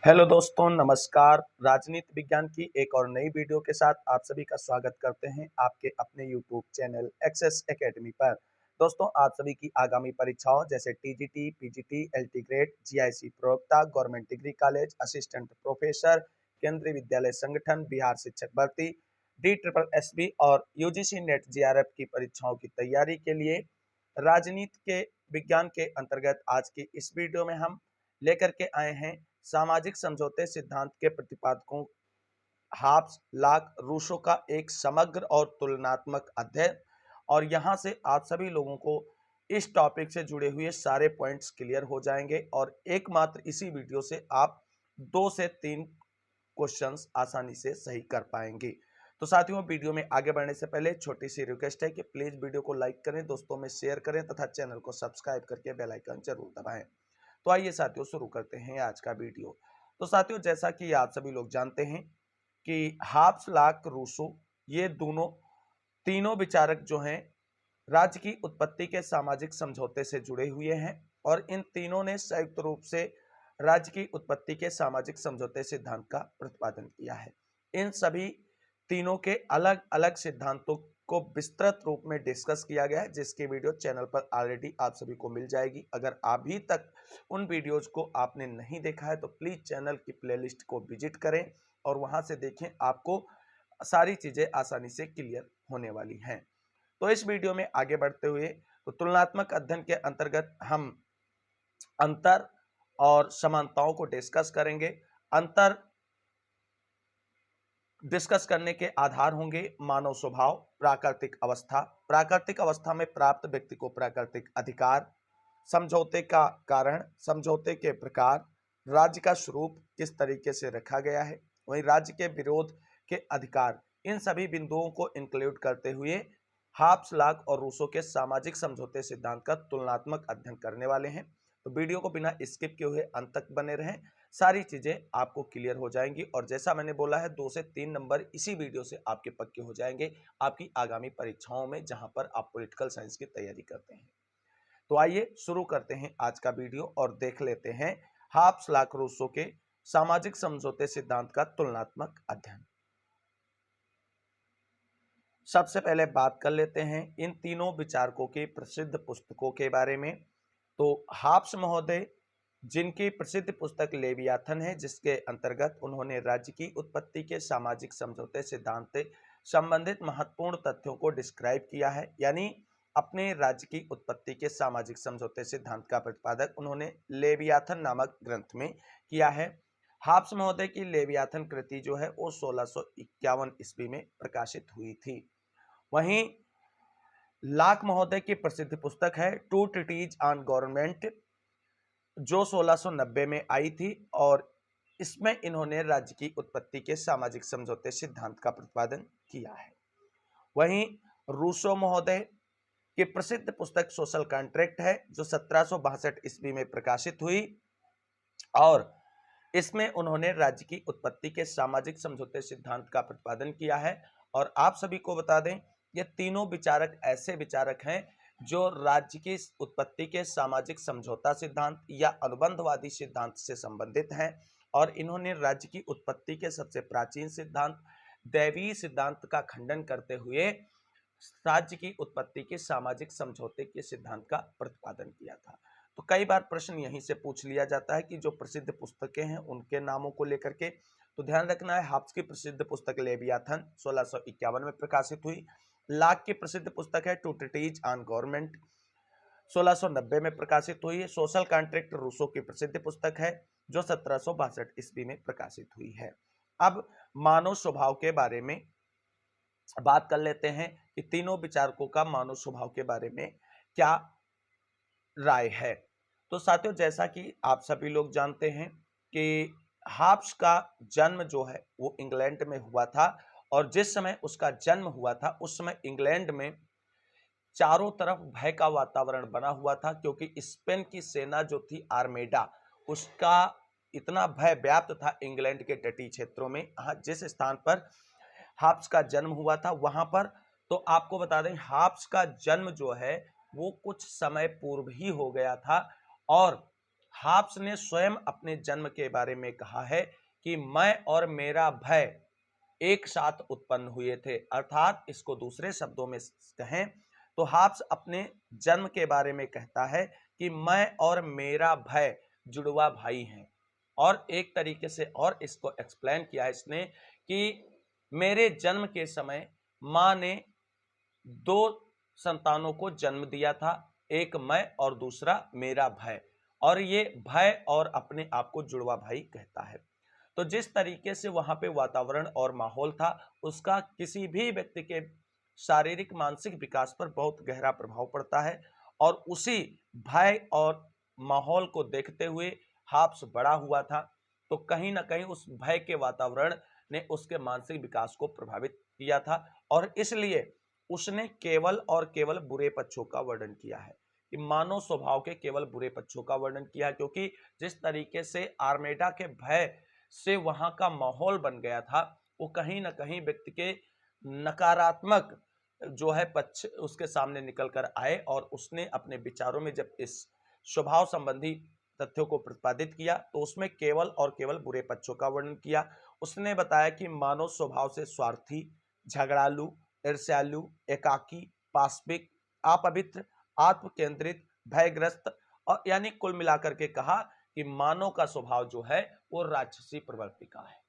Hello दोस्तों, नमस्कार। राजनीति विज्ञान की एक और नई वीडियो के साथ आप सभी का स्वागत करते हैं आपके अपने यूट्यूब चैनल एक्सेस एकेडमी पर। दोस्तों, आप सभी की आगामी परीक्षाओं जैसे TGT, PGT, LT grade, GIC प्रवक्ता, government degree college, assistant professor, Kendriya Vidyalaya संगठन, बिहार शिक्षक भर्ती, DSSB और यूजीसी नेट जेआरएफ की परीक्षाओं की तैयारी के लिए राजनीति के विज्ञान के अंतर्गत आज की इस वीडियो में हम लेकर के आए हैं सामाजिक समझौते सिद्धांत के प्रतिपादकों हाब्स, लॉक, रूसो का एक समग्र और तुलनात्मक अध्ययन। और यहां से आप सभी लोगों को इस टॉपिक से जुड़े हुए सारे पॉइंट्स क्लियर हो जाएंगे और एकमात्र इसी वीडियो से आप 2 से 3 क्वेश्चंस आसानी से सही कर पाएंगे। तो साथियों, वीडियो में आगे बढ़ने से पहले छोटी सी रिक्वेस्ट है कि प्लीज वीडियो को लाइक करें, दोस्तों में शेयर करें तथा चैनल को सब्सक्राइब करके बेल आइकन जरूर दबाएं। तो आइए साथियों, शुरू करते हैं आज का वीडियो। तो साथियों, जैसा कि आप सभी लोग जानते हैं कि हाब्स, लॉक, रूसो ये तीनों विचारक जो हैं राज्य की उत्पत्ति के सामाजिक समझौते से जुड़े हुए हैं और इन तीनों ने संयुक्त रूप से राज्य की उत्पत्ति के सामाजिक समझौते सिद्धांत का प्रतिपादन किया है। इन सभी तीनों के अलग अलग सिद्धांतों को विस्तृत रूप में डिस्कस किया गया है, जिसकी वीडियो चैनल पर ऑलरेडी आप सभी को मिल जाएगी। अगर अभी तक उन वीडियोज को आपने नहीं देखा है तो प्लीज चैनल की प्लेलिस्ट को विजिट करें और वहां से देखें, आपको सारी चीजें आसानी से क्लियर होने वाली हैं। तो इस वीडियो में आगे बढ़ते हुए तो तुलनात्मक अध्ययन के अंतर्गत हम अंतर और समानताओं को डिस्कस करेंगे। अंतर डिस्कस करने के आधार होंगे मानव स्वभाव, प्राकृतिक अवस्था, प्राकृतिक अवस्था में प्राप्त व्यक्ति को प्राकृतिक अधिकार, समझौते का कारण, समझौते के प्रकार, राज्य का स्वरूप किस तरीके से रखा गया है, वहीं राज्य के विरोध के अधिकार। इन सभी बिंदुओं को इंक्लूड करते हुए हाब्स, लॉक और रूसो के सामाजिक समझौते सिद्धांत का तुलनात्मक अध्ययन करने वाले हैं। तो वीडियो को बिना स्किप किए हुए अंत तक बने रहें, सारी चीजें आपको क्लियर हो जाएंगी और जैसा मैंने बोला है 2 से 3 नंबर इसी वीडियो से आपके पक्के हो जाएंगे आपकी आगामी परीक्षाओं में, जहां पर आप पॉलिटिकल साइंस की तैयारी करते हैं। तो आइए शुरू करते हैं आज का वीडियो और देख लेते हैं हाब्स, लॉक, रूसो के सामाजिक समझौते सिद्धांत का तुलनात्मक अध्ययन। सबसे पहले बात कर लेते हैं इन तीनों विचारकों की प्रसिद्ध पुस्तकों के बारे में। तो हाब्स महोदय, जिनकी प्रसिद्ध पुस्तक लेवियाथन है, जिसके अंतर्गत उन्होंने राज्य की उत्पत्ति के सामाजिक समझौते सिद्धांत से संबंधित महत्वपूर्ण तथ्यों को डिस्क्राइब किया है, यानी अपने राज्य की उत्पत्ति के सामाजिक समझौते सिद्धांत का प्रतिपादक उन्होंने लेवियाथन नामक ग्रंथ में किया है। हाब्स महोदय की लेवियाथन कृति जो है वो 1651 ईस्वी में प्रकाशित हुई थी। वहीं लॉक महोदय की प्रसिद्ध पुस्तक है टू ट्रीटीज ऑन गवर्नमेंट, जो 1690 में आई थी और इसमें इन्होंने राज्य की उत्पत्ति के सामाजिक समझौते सिद्धांत का प्रतिपादन किया है। वहीं रूसो महोदय की प्रसिद्ध पुस्तक सोशल कॉन्ट्रैक्ट है, जो 1762 ईस्वी में प्रकाशित हुई और इसमें उन्होंने राज्य की उत्पत्ति के सामाजिक समझौते सिद्धांत का प्रतिपादन किया है। और आप सभी को बता दें, ये तीनों विचारक ऐसे विचारक हैं जो राज्य की उत्पत्ति के सामाजिक समझौता सिद्धांत या अनुबंधवादी सिद्धांत से संबंधित हैं और इन्होंने राज्य की उत्पत्ति के सबसे प्राचीन सिद्धांत दैवीय सिद्धांत का खंडन करते हुए राज्य की उत्पत्ति के सामाजिक समझौते के सिद्धांत का प्रतिपादन किया था। तो कई बार प्रश्न यहीं से पूछ लिया जाता है कि जो प्रसिद्ध पुस्तकें हैं उनके नामों को लेकर के, तो ध्यान रखना है हाब्स की प्रसिद्ध पुस्तक लेवियाथन 1651 में प्रकाशित हुई। लॉक की प्रसिद्ध पुस्तक है टू ट्रीटीज ऑन गवर्नमेंट, 1690 में प्रकाशित हुई है। सोशल कॉन्ट्रैक्ट रूसो की प्रसिद्ध पुस्तक है जो 1762 ईस्वी में प्रकाशित हुई है। अब मानव स्वभाव के बारे में बात कर लेते हैं कि तीनों विचारकों का मानव स्वभाव के बारे में क्या राय है। तो साथियों, जैसा कि आप सभी लोग जानते हैं कि हाब्स का जन्म जो है वो इंग्लैंड में हुआ था और जिस समय उसका जन्म हुआ था उस समय इंग्लैंड में चारों तरफ भय का वातावरण बना हुआ था, क्योंकि स्पेन की सेना जो थी आर्मेडा, उसका इतना भय व्याप्त था इंग्लैंड के तटीय क्षेत्रों में। जिस स्थान पर हाब्स का जन्म हुआ था वहां पर, तो आपको बता दें हाब्स का जन्म जो है वो कुछ समय पूर्व ही हो गया था और हाब्स ने स्वयं अपने जन्म के बारे में कहा है कि मैं और मेरा भय एक साथ उत्पन्न हुए थे। अर्थात इसको दूसरे शब्दों में कहें तो हाब्स अपने जन्म के बारे में कहता है कि मैं और मेरा भय जुड़वा भाई हैं। और एक तरीके से और इसको एक्सप्लेन किया इसने कि मेरे जन्म के समय मां ने दो संतानों को जन्म दिया था, एक मैं और दूसरा मेरा भय, और ये भय और अपने आप को जुड़वा भाई कहता है। तो जिस तरीके से वहां पे वातावरण और माहौल था, उसका किसी भी व्यक्ति के शारीरिक मानसिक विकास पर बहुत गहरा प्रभाव पड़ता है। और उसी भय और माहौल को देखते हुए हाब्स बड़ा हुआ था। तो कहीं ना कहीं उस भय के वातावरण ने उसके मानसिक विकास को प्रभावित किया था, और इसलिए उसने केवल और केवल बुरे पक्षों का वर्णन किया है, कि मानव स्वभाव के केवल बुरे पक्षों का वर्णन किया है। क्योंकि जिस तरीके से आर्मेडा के भय से वहां का माहौल बन गया था, वो कहीं ना कहीं व्यक्ति के नकारात्मक जो है पक्ष उसके सामने निकल कर आए, और उसने अपने विचारों में जब इस स्वभाव संबंधी तथ्यों को प्रतिपादित किया तो उसमें केवल और केवल बुरे पक्षों का वर्णन किया। उसने बताया कि मानव स्वभाव से स्वार्थी, झगड़ालू, ईर्ष्यालु, एकाकी, पाशविक, अपवित्र, आत्म केंद्रित, भयग्रस्त, और यानी कुल मिलाकर के कहा कि मानव का स्वभाव जो है वो राक्षसी प्रवृत्ति का है।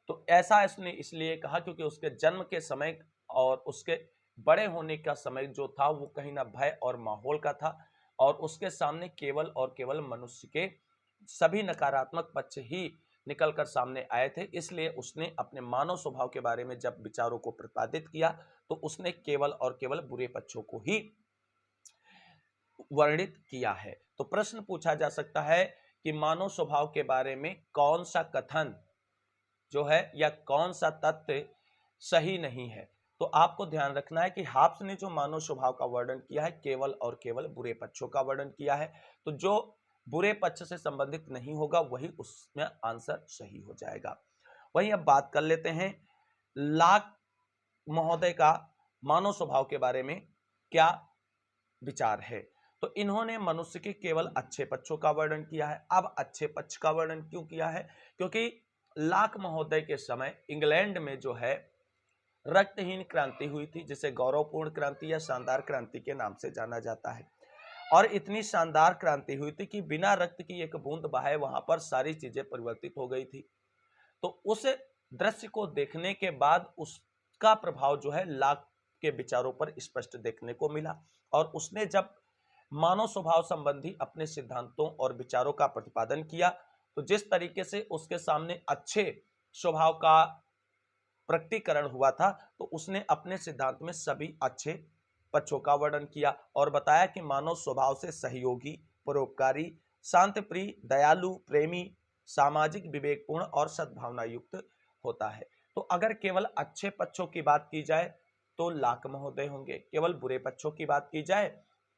तो ऐसा इसने इसलिए कहा क्योंकि उसके जन्म के समय और उसके बड़े होने का समय जो था वो कहीं ना भय और माहौल का था, और उसके सामने केवल और केवल मनुष्य के सभी नकारात्मक पक्ष ही निकलकर सामने आए थे। इसलिए उसने अपने मानव स्वभाव के बारे में जब विचारों को प्रतिपादित किया तो उसने केवल और केवल बुरे पक्षों को ही वर्णित किया है। तो प्रश्न पूछा जा सकता है कि मानव स्वभाव के बारे में कौन सा कथन जो है या कौन सा तथ्य सही नहीं है। तो आपको ध्यान रखना है कि हाब्स ने जो मानव स्वभाव का वर्णन किया है केवल और केवल बुरे पक्षों का वर्णन किया है। तो जो बुरे पक्ष से संबंधित नहीं होगा वही उसमें आंसर सही हो जाएगा। वहीं अब बात कर लेते हैं लाक महोदय का मानव स्वभाव के बारे में क्या विचार है। तो इन्होंने मनुष्य के केवल अच्छे पक्षों का वर्णन किया है। अब अच्छे पक्ष का वर्णन क्यों किया है? क्योंकि लाक महोदय के समय इंग्लैंड में जो है रक्तहीन क्रांति हुई थी, जिसे गौरवपूर्ण क्रांति या शानदार क्रांति के नाम से जाना जाता है। और इतनी शानदार क्रांति हुई थी कि बिना रक्त की एक बूंद बहाए वहां पर सारी चीजें परिवर्तित हो गई थी। तो उस दृश्य को देखने के बाद उसका प्रभाव जो है लाक के विचारों पर स्पष्ट देखने को मिला। और उसने जब मानव स्वभाव संबंधी अपने सिद्धांतों और विचारों का प्रतिपादन किया तो जिस तरीके से उसके सामने अच्छे स्वभाव का प्रकटीकरण हुआ था, तो उसने अपने सिद्धांत में सभी अच्छे पक्षों का वर्णन किया और बताया कि मानव स्वभाव से सहयोगी, परोपकारी, शांत प्रिय, दयालु, प्रेमी, सामाजिक, विवेकपूर्ण और सद्भावना युक्त होता है। तो अगर केवल अच्छे पक्षों की बात की जाए तो लाक महोदय होंगे, केवल बुरे पक्षों की बात की जाए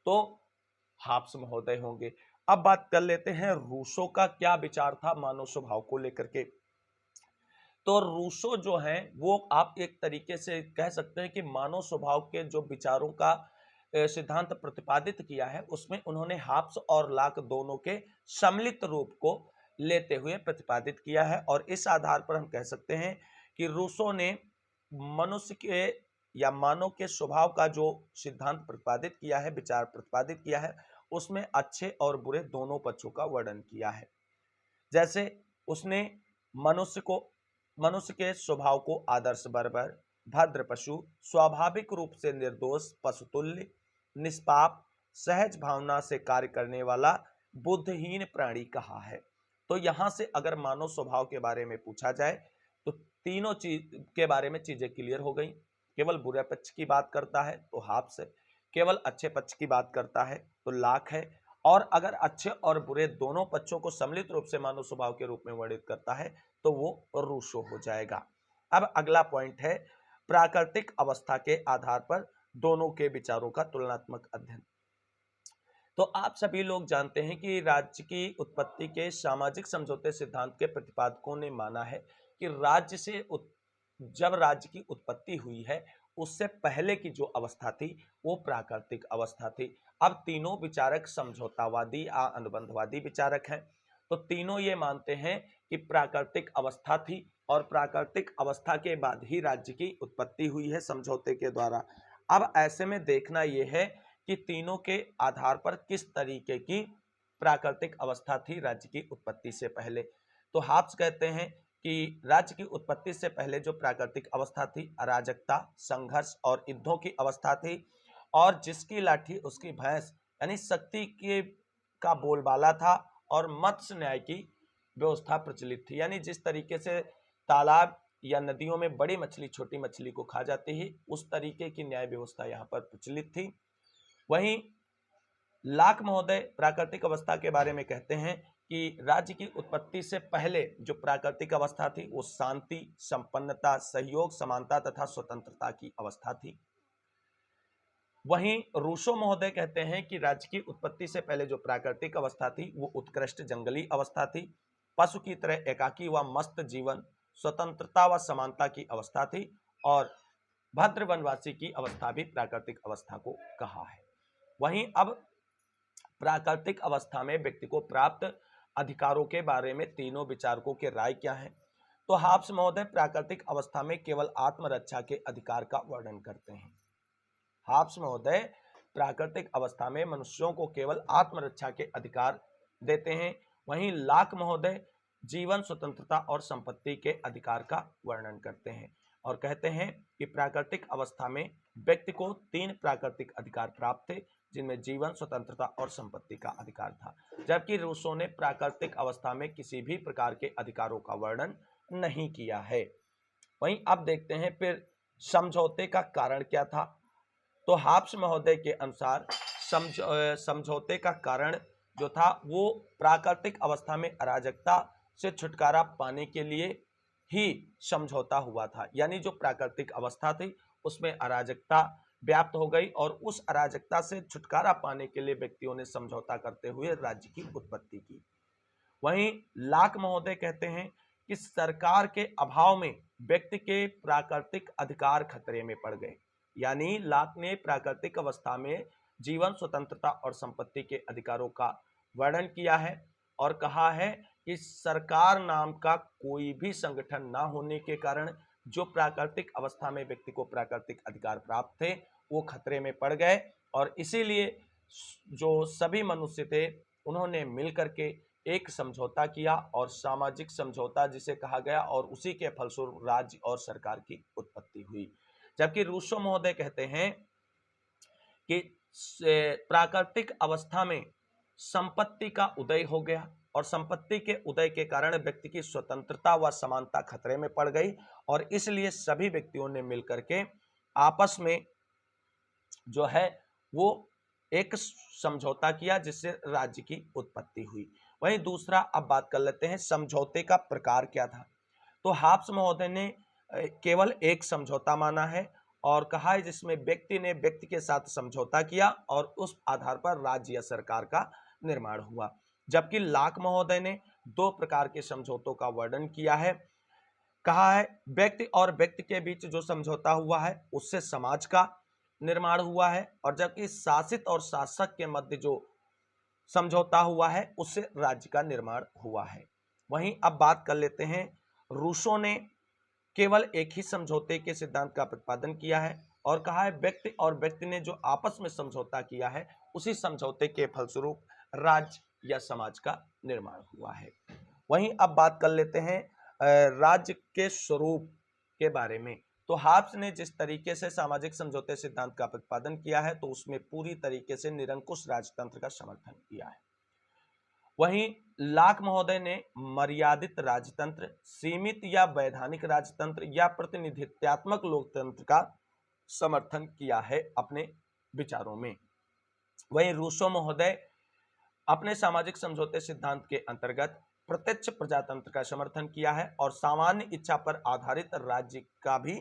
तो हाब्स महोदय होंगे। अब बात कर लेते हैं रूसो का क्या विचार था मानव स्वभाव को लेकर के। तो रूसो जो है वो आप एक तरीके से कह सकते हैं कि मानव स्वभाव के जो विचारों का सिद्धांत प्रतिपादित किया है उसमें उन्होंने हाब्स और लाक दोनों के सम्मिलित रूप को लेते हुए प्रतिपादित किया है। और इस आधार पर हम कह सकते हैं कि रूसो ने मनुष्य के या मानव के स्वभाव का जो सिद्धांत प्रतिपादित किया है, विचार प्रतिपादित किया है, उसमें अच्छे और बुरे दोनों पक्षों का वर्णन किया है। जैसे उसने मनुष्य को मनुष्य के स्वभाव को आदर्श बर्बर, भद्र पशु, स्वाभाविक रूप से निर्दोष, पशुतुल्य, निष्पाप, सहज भावना से कार्य करने वाला, बुद्धिहीन प्राणी कहा है। तो यहां से अगर मानव स्वभाव के बारे में पूछा जाए तो तीनों चीज के बारे में चीजें क्लियर हो गई। केवल बुरे पक्ष की बात करता है तो हाब्स है, केवल अच्छे पक्ष की बात करता है तो लाक है, और अगर अच्छे और बुरे दोनों पक्षों को सम्मिलित रूप से मानव स्वभाव के रूप में वर्णित करता है तो वो रूसो हो जाएगा। अब अगला पॉइंट है प्राकृतिक अवस्था के आधार पर दोनों के विचारों का तुलनात्मक अध्ययन। तो आप सभी लोग जानते हैं कि राज्य की उत्पत्ति के सामाजिक समझौते सिद्धांत के प्रतिपादकों ने माना है कि जब राज्य की उत्पत्ति हुई है उससे पहले की जो अवस्था थी वो प्राकृतिक अवस्था थी। अब तीनों विचारक समझौतावादी या अनुबंधवादी विचारक हैं, तो तीनों ये मानते हैं कि प्राकृतिक अवस्था थी और प्राकृतिक अवस्था के बाद ही राज्य की उत्पत्ति हुई है समझौते के द्वारा। अब ऐसे में देखना यह है कि तीनों के आधार पर किस तरीके की प्राकृतिक अवस्था थी राज्य की उत्पत्ति से पहले। तो हाब्स कहते हैं कि राज्य की उत्पत्ति से पहले जो प्राकृतिक अवस्था थी अराजकता, संघर्ष और युद्धों की अवस्था थी, और जिसकी लाठी उसकी भैंस यानी शक्ति के का बोलबाला था, और मत्स्य न्याय की व्यवस्था प्रचलित थी। यानी जिस तरीके से तालाब या नदियों में बड़ी मछली छोटी मछली को खा जाती है, उस तरीके की न्याय व्यवस्था यहाँ पर प्रचलित थी। वहीं लाक महोदय प्राकृतिक अवस्था के बारे में कहते हैं कि राज्य की उत्पत्ति से पहले जो प्राकृतिक अवस्था थी वो शांति, संपन्नता, सहयोग, समानता तथा स्वतंत्रता की अवस्था थी। वहीं रूसो महोदय कहते हैं कि राज्य की उत्पत्ति से पहले जो प्राकृतिक अवस्था थी वो उत्कृष्ट जंगली अवस्था थी, पशु की तरह एकाकी व मस्त जीवन, स्वतंत्रता व समानता की अवस्था थी, और भद्र वनवासी की अवस्था भी प्राकृतिक अवस्था को कहा है। वहीं अब प्राकृतिक अवस्था में व्यक्ति को प्राप्त अधिकारों के बारे में तीनों विचारकों के राय क्या है। तो हाब्स महोदय प्राकृतिक अवस्था में केवल आत्मरक्षा के अधिकार का वर्णन करते हैं। हाब्स महोदय प्राकृतिक अवस्था में मनुष्यों को केवल आत्मरक्षा के अधिकार देते हैं। वहीं लाक महोदय जीवन, स्वतंत्रता और संपत्ति के अधिकार का वर्णन करते हैं और कहते हैं कि प्राकृतिक अवस्था में व्यक्ति को 3 प्राकृतिक अधिकार प्राप्त थे, जिनमें जीवन, स्वतंत्रता और संपत्ति का अधिकार था, जबकि रूसो ने प्राकृतिक अवस्था में किसी भी प्रकार के अधिकारों का वर्णन नहीं किया है। वहीं अब देखते हैं फिर समझौते का कारण क्या था। तो हाब्स महोदय के अनुसार समझौते का कारण जो था वो प्राकृतिक अवस्था में अराजकता से छुटकारा पाने के लिए ही समझौता हुआ था। यानी जो प्राकृतिक अवस्था थी उसमें अराजकता व्याप्त हो गई और उस अराजकता से छुटकारा पाने के लिए व्यक्तियों ने समझौता करते हुए राज्य की उत्पत्ति की। वहीं लाक महोदय कहते हैं कि सरकार के अभाव में व्यक्ति के प्राकृतिक अधिकार खतरे में पड़ गए। यानी लाक ने प्राकृतिक अवस्था में जीवन, स्वतंत्रता और संपत्ति के अधिकारों का वर्णन किया है और कहा है कि सरकार नाम का कोई भी संगठन ना होने के कारण जो प्राकृतिक अवस्था में व्यक्ति को प्राकृतिक अधिकार प्राप्त थे वो खतरे में पड़ गए, और इसीलिए जो सभी मनुष्य थे उन्होंने मिलकर के एक समझौता किया और सामाजिक समझौता जिसे कहा गया, और उसी के फलस्वरूप राज्य और सरकार की उत्पत्ति हुई। जबकि रूसो महोदय कहते हैं कि प्राकृतिक अवस्था में संपत्ति का उदय हो गया और संपत्ति के उदय के कारण व्यक्ति की स्वतंत्रता व समानता खतरे में पड़ गई, और इसलिए सभी व्यक्तियों ने मिलकर के आपस में जो है वो एक समझौता किया जिससे राज्य की उत्पत्ति हुई। वहीं दूसरा अब बात कर लेते हैं समझौते का प्रकार क्या था। तो हाब्स महोदय ने केवल एक समझौता माना है और कहा है जिसमें व्यक्ति ने व्यक्ति के साथ समझौता किया और उस आधार पर राज्य या सरकार का निर्माण हुआ। जबकि लाक महोदय ने 2 प्रकार के समझौतों का वर्णन किया है। कहा है व्यक्ति और व्यक्ति के बीच जो समझौता हुआ है उससे समाज का निर्माण हुआ है, और जबकि शासित और शासक के मध्य जो समझौता हुआ है उससे राज्य का निर्माण हुआ है। वहीं अब बात कर लेते हैं रूसो ने केवल एक ही समझौते के सिद्धांत का प्रतिपादन किया है और कहा है व्यक्ति और व्यक्ति ने जो आपस में समझौता किया है उसी समझौते के फलस्वरूप राज्य या समाज का निर्माण हुआ है। वहीं अब बात कर लेते हैं राज्य के स्वरूप के बारे में। तो हाब्स ने जिस तरीके से सामाजिक समझौते सिद्धांत का प्रतिपादन किया है तो उसमें पूरी तरीके से निरंकुश राजतंत्र का समर्थन किया है। वहीं लाक महोदय ने मर्यादित राजतंत्र, सीमित या वैधानिक राजतंत्र या प्रतिनिधित्वात्मक लोकतंत्र का समर्थन किया है अपने विचारों में। वहीं रूसो महोदय अपने सामाजिक समझौते सिद्धांत के अंतर्गत प्रत्यक्ष प्रजातंत्र का समर्थन किया है और सामान्य इच्छा पर आधारित राज्य का भी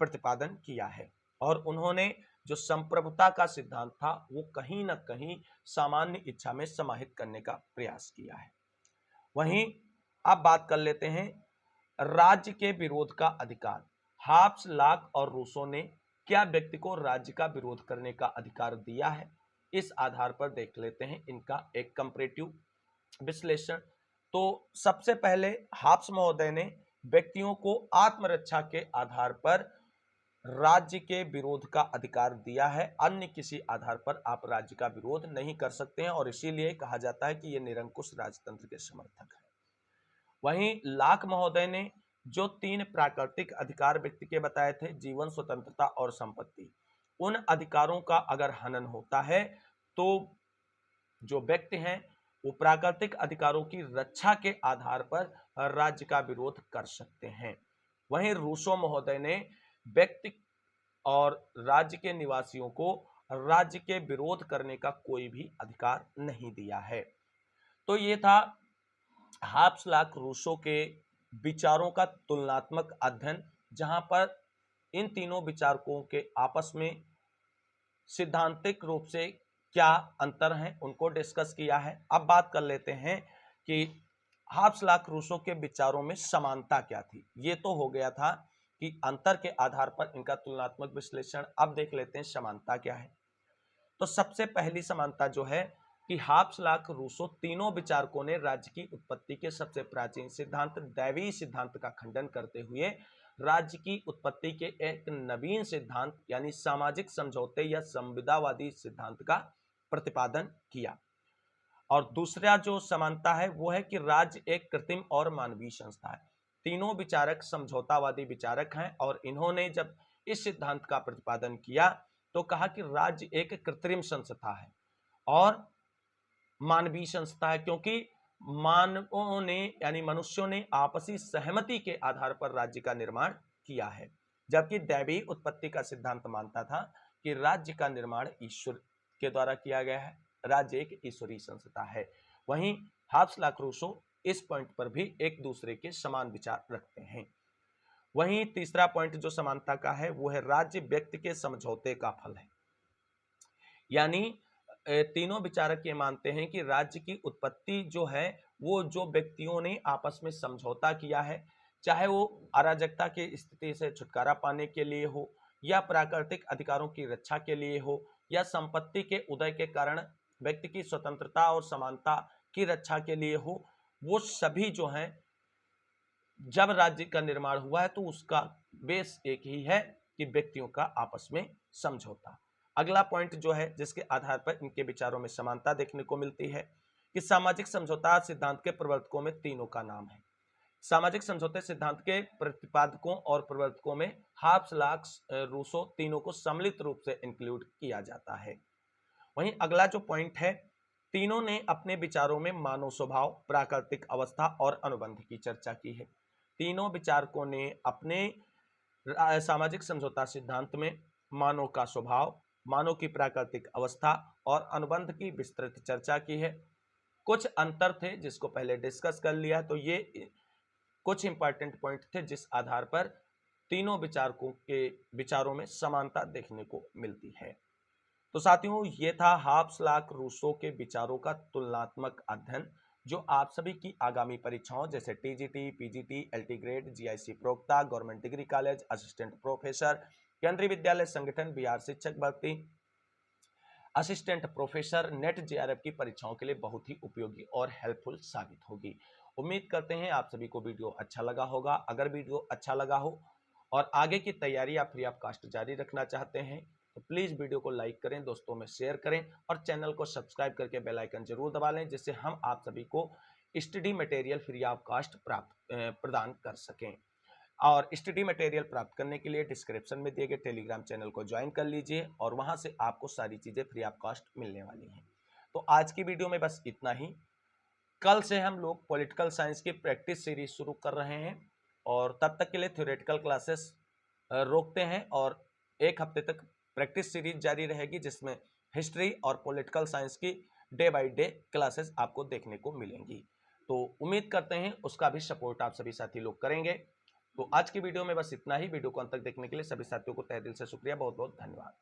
प्रतिपादन किया है, और उन्होंने जो संप्रभुता का सिद्धांत था वो कहीं ना कहीं सामान्य इच्छा में समाहित करने का प्रयास किया है। वहीं अब बात कर लेते हैं राज्य के विरोध का अधिकार। हाब्स, लाक और रूसो ने क्या व्यक्ति को राज्य का विरोध करने का अधिकार दिया है? इस आधार पर देख लेते हैं इनका एक कंपैरेटिव विश्लेषण। तो सबसे पहले हाब्स महोदय ने व्यक्तियों को आत्मरक्षा के आधार पर राज्य के विरोध का अधिकार दिया है, अन्य किसी आधार पर आप राज्य का विरोध नहीं कर सकते हैं, और इसीलिए कहा जाता है कि ये निरंकुश राजतंत्र के समर्थक है। वहीं लाक महोदय ने जो 3 प्राकृतिक अधिकार व्यक्ति के बताए थे, जीवन, स्वतंत्रता और संपत्ति, उन अधिकारों का अगर हनन होता है तो जो व्यक्ति हैं वो प्राकृतिक अधिकारों की रक्षा के आधार पर राज्य का विरोध कर सकते हैं। वहीं रूसो महोदय ने व्यक्ति और राज्य के निवासियों को राज्य के विरोध करने का कोई भी अधिकार नहीं दिया है। तो ये था हाब्स लाक रूसो के विचारों का तुलनात्मक अध्ययन, जहां पर इन तीनों विचारकों के आपस में सिद्धांतिक रूप से क्या अंतर हैं उनको डिस्कस किया है। अब बात कर लेते हैं कि हाब्स लाक रूसो के विचारों में समानता क्या थी। ये तो हो गया था कि अंतर के आधार पर इनका तुलनात्मक विश्लेषण। अब देख लेते हैं समानता क्या है। तो सबसे पहली समानता जो है कि हाब्स लाक रूसो तीनों विचारकों ने राज्य की उत्पत्ति के सबसे प्राचीन सिद्धांत दैवीय सिद्धांत का खंडन करते हुए राज्य की उत्पत्ति के एक नवीन सिद्धांत यानी सामाजिक समझौते या संविदावादी सिद्धांत का प्रतिपादन किया। और दूसरा जो समानता है वो है कि राज्य एक कृत्रिम और मानवीय संस्था है। तीनों विचारक समझौतावादी विचारक हैं और इन्होंने जब इस सिद्धांत का प्रतिपादन किया तो कहा कि राज्य एक कृत्रिम संस्था है और मानवीय संस्था है, क्योंकि मानवों ने यानी मनुष्यों ने आपसी सहमति के आधार पर राज्य का निर्माण किया है, जबकि दैवीय उत्पत्ति का सिद्धांत मानता था कि राज्य का निर्माण ईश्वर के द्वारा किया गया है, राज्य एक ईश्वरीय संस्था है। वहीं हाब्स लाक रूसो इस पॉइंट पर भी एक दूसरे के समान विचार रखते हैं। वहीं तीसरा पॉइंट जो समानता का है वो है राज्य व्यक्ति के समझौते का फल है। यानी तीनों विचारक ये मानते हैं कि राज्य की उत्पत्ति जो है वो जो व्यक्तियों ने आपस में समझौता किया है, चाहे वो अराजकता की स्थिति से छुटकारा पाने के लिए हो या प्राकृतिक अधिकारों की रक्षा के लिए हो या संपत्ति के उदय के कारण व्यक्ति की स्वतंत्रता और समानता की रक्षा के लिए हो, वो सभी जो हैं जब राज्य का निर्माण हुआ है तो उसका बेस एक ही है कि व्यक्तियों का आपस में समझौता। अगला पॉइंट जो है जिसके आधार पर इनके विचारों में समानता देखने को मिलती है कि सामाजिक समझौता सिद्धांत के प्रवर्तकों में तीनों का नाम है। सामाजिक समझौते सिद्धांत के प्रतिपादकों और प्रवर्तकों में हाब्स लाक रूसो तीनों को सम्मिलित रूप से इंक्लूड किया जाता है। वहीं अगला जो पॉइंट है, तीनों ने अपने विचारों में मानव स्वभाव, प्राकृतिक अवस्था और अनुबंध की चर्चा की है। तीनों विचारकों ने अपने सामाजिक समझौता सिद्धांत में मानव का स्वभाव, मानव की प्राकृतिक अवस्था और अनुबंध की विस्तृत चर्चा की है। कुछ अंतर थे जिसको पहले डिस्कस कर लिया, तो ये कुछ इंपॉर्टेंट पॉइंट थे जिस आधार पर तीनों विचारकों के विचारों में समानता देखने को मिलती है। तो साथियों, ये था हाब्स लाक रूसो के विचारों का तुलनात्मक अध्ययन, जो आप सभी की आगामी परीक्षाओं जैसे TGT, PGT, LT grade, GIC प्रोक्ता, government degree college, assistant professor, Kendriya Vidyalaya संगठन, बिहार शिक्षक भर्ती, असिस्टेंट प्रोफेसर, नेट जेआरएफ की परीक्षाओं के लिए बहुत ही उपयोगी और हेल्पफुल साबित होगी। उम्मीद करते हैं आप सभी को वीडियो अच्छा लगा होगा। अगर वीडियो अच्छा लगा हो और आगे की तैयारी आप फ्री ऑफ कॉस्ट जारी रखना चाहते हैं तो प्लीज़ वीडियो को लाइक करें, दोस्तों में शेयर करें और चैनल को सब्सक्राइब करके बेल आइकन जरूर दबा लें, जिससे हम आप सभी को study material free of cost प्रदान कर सकें। और स्टडी मटेरियल प्राप्त करने के लिए डिस्क्रिप्शन में दिए गए टेलीग्राम चैनल को ज्वाइन कर लीजिए और वहां से आपको सारी चीज़ें फ्री ऑफ कॉस्ट मिलने वाली हैं। तो आज की वीडियो में बस इतना ही। कल से हम लोग पॉलिटिकल साइंस की प्रैक्टिस सीरीज शुरू कर रहे हैं और तब तक के लिए थ्योरेटिकल क्लासेस रोकते हैं और एक हफ्ते तक प्रैक्टिस सीरीज जारी रहेगी, जिसमें हिस्ट्री और पॉलिटिकल साइंस की डे बाय डे क्लासेस आपको देखने को मिलेंगी। तो उम्मीद करते हैं उसका भी सपोर्ट आप सभी साथी लोग करेंगे। तो आज की वीडियो में बस इतना ही। वीडियो को अंत तक देखने के लिए सभी साथियों को तहे दिल से शुक्रिया, बहुत बहुत धन्यवाद।